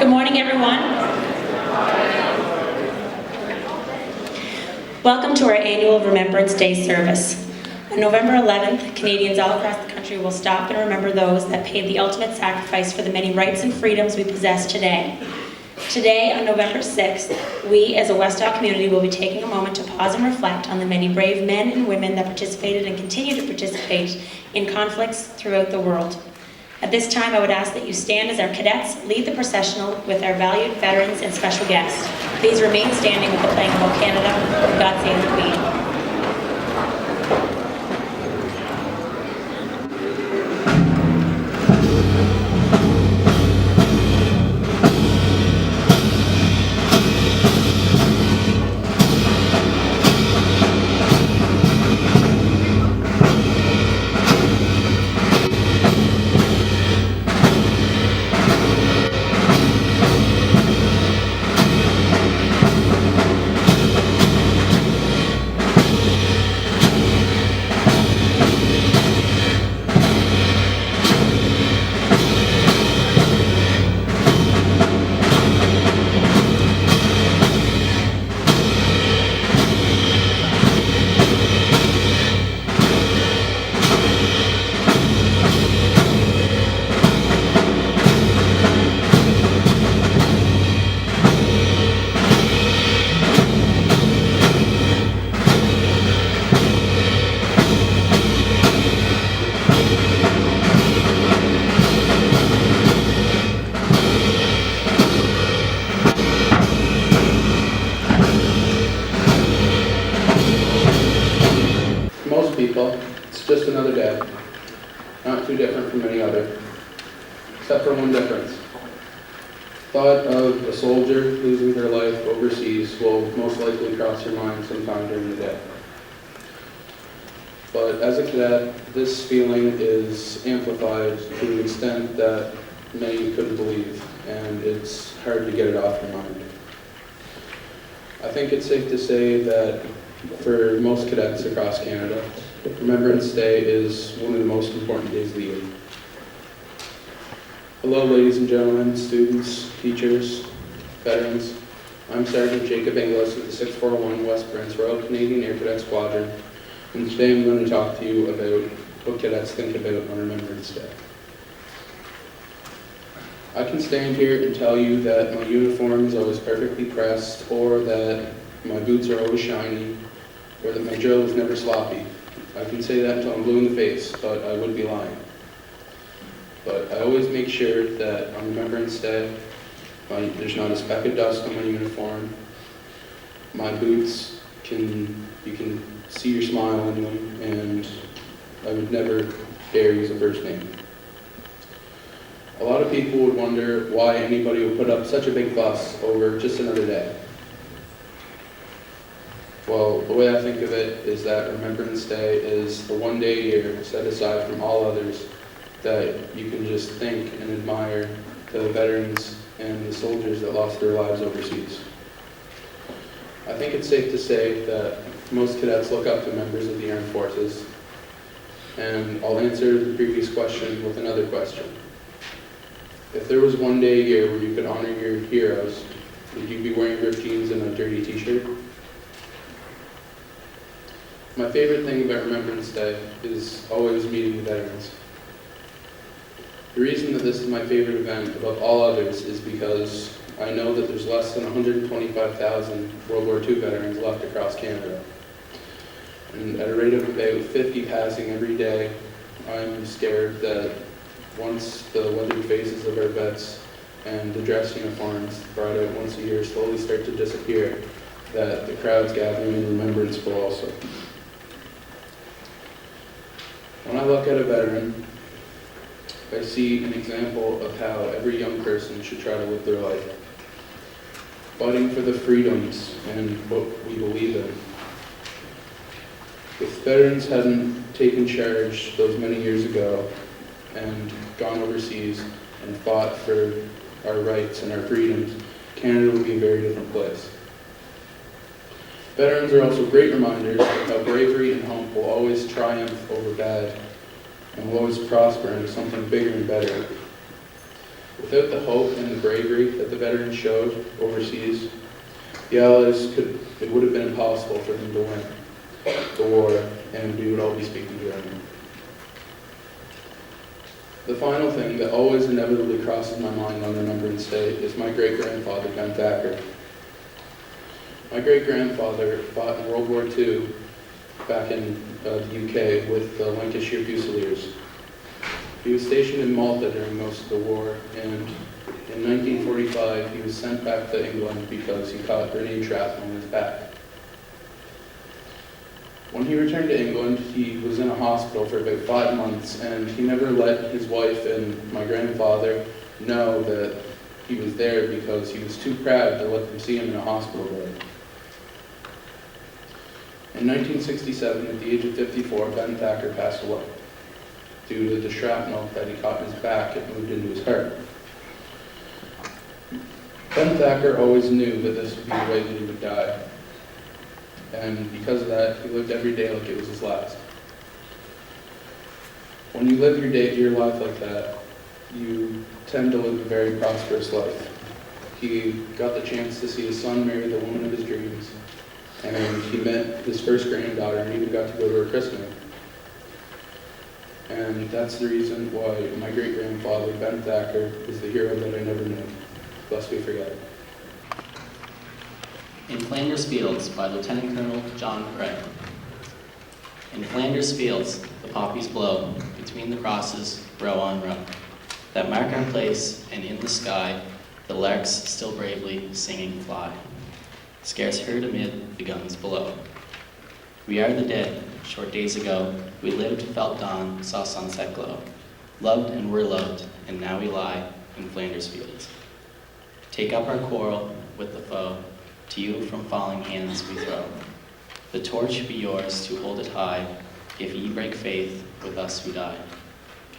Good morning, everyone. Welcome to our annual Remembrance Day service. On November 11th, Canadians all across the country will stop and remember those that paid the ultimate sacrifice for the many rights and freedoms we possess today. Today, on November 6th, we as a Westisle community will be taking a moment to pause and reflect on the many brave men and women that participated and continue to participate in conflicts throughout the world. At this time, I would ask that you stand as our cadets lead the processional with our valued veterans and special guests. Please remain standing with the playing of O Canada, God Save the Queen. It's just another day, not too different from any other, except for one difference. Thought of a soldier losing their life overseas will most likely cross your mind sometime during the day. But as a cadet, this feeling is amplified to an extent that many couldn't believe, and it's hard to get it off your mind. I think it's safe to say that for most cadets across Canada, Remembrance Day is one of the most important days of the year. Hello, ladies and gentlemen, students, teachers, veterans. I'm Sergeant Jacob Inglis of the 641 West Prince Royal Canadian Air Cadet Squadron, and today I'm going to talk to you about what cadets think about on Remembrance Day. I can stand here and tell you that my uniform is always perfectly pressed, or that my boots are always shiny, or that my drill is never sloppy. I can say that until I'm blue in the face, but I would be lying. But I always make sure that on Remembrance Day, there's not a speck of dust on my uniform. My boots, you can see your smile in them, and I would never dare use a first name. A lot of people would wonder why anybody would put up such a big fuss over just another day. Well, the way I think of it is that Remembrance Day is the one day a year set aside from all others that you can just think and admire the veterans and the soldiers that lost their lives overseas. I think it's safe to say that most cadets look up to members of the armed forces, and I'll answer the previous question with another question. If there was one day a year where you could honor your heroes, would you be wearing ripped jeans and a dirty t-shirt? My favorite thing about Remembrance Day is always meeting the veterans. The reason that this is my favorite event above all others is because I know that there's less than 125,000 World War II veterans left across Canada. And at a rate of about 50 passing every day, I'm scared that once the weathered faces of our vets and the dress uniforms brought out once a year slowly start to disappear, that the crowds gathering in remembrance will also. When I look at a veteran, I see an example of how every young person should try to live their life, fighting for the freedoms and what we believe in. If veterans hadn't taken charge those many years ago and gone overseas and fought for our rights and our freedoms, Canada would be a very different place. Veterans are also great reminders of how bravery and hope will always triumph over bad and will always prosper into something bigger and better. Without the hope and the bravery that the the veterans showed overseas, the Allies it would have been impossible for them to win the war, and we would all be speaking German. The final thing that always inevitably crosses my mind on Remembrance Day is my great-grandfather, Ben Thacker. My great-grandfather fought in World War II back in the UK with the Lancashire Fusiliers. He was stationed in Malta during most of the war, and in 1945 he was sent back to England because he caught grenade shrapnel in his back. When he returned to England, he was in a hospital for about 5 months, and he never let his wife and my grandfather know that he was there because he was too proud to let them see him in a hospital bed. In 1967, at the age of 54, Ben Thacker passed away due to the shrapnel that he caught in his back and moved into his heart. Ben Thacker always knew that this would be the way that he would die. And because of that, he lived every day like it was his last. When you live your life like that, you tend to live a very prosperous life. He got the chance to see his son marry the woman of his dreams, and he met his first granddaughter and even got to go to her christening. And that's the reason why my great-grandfather, Ben Thacker, is the hero that I never knew, lest we forget it. In Flanders Fields by Lieutenant Colonel John Gray. In Flanders Fields, the poppies blow, between the crosses, row on row, that mark our place, and in the sky, the larks still bravely singing fly, scarce heard amid the guns below. We are the dead, short days ago, we lived, felt dawn, saw sunset glow, loved and were loved, and now we lie in Flanders Fields. Take up our quarrel with the foe, to you from falling hands we throw. The torch be yours to hold it high, if ye break faith, with us who die.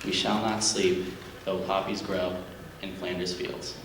We shall not sleep, though poppies grow in Flanders Fields.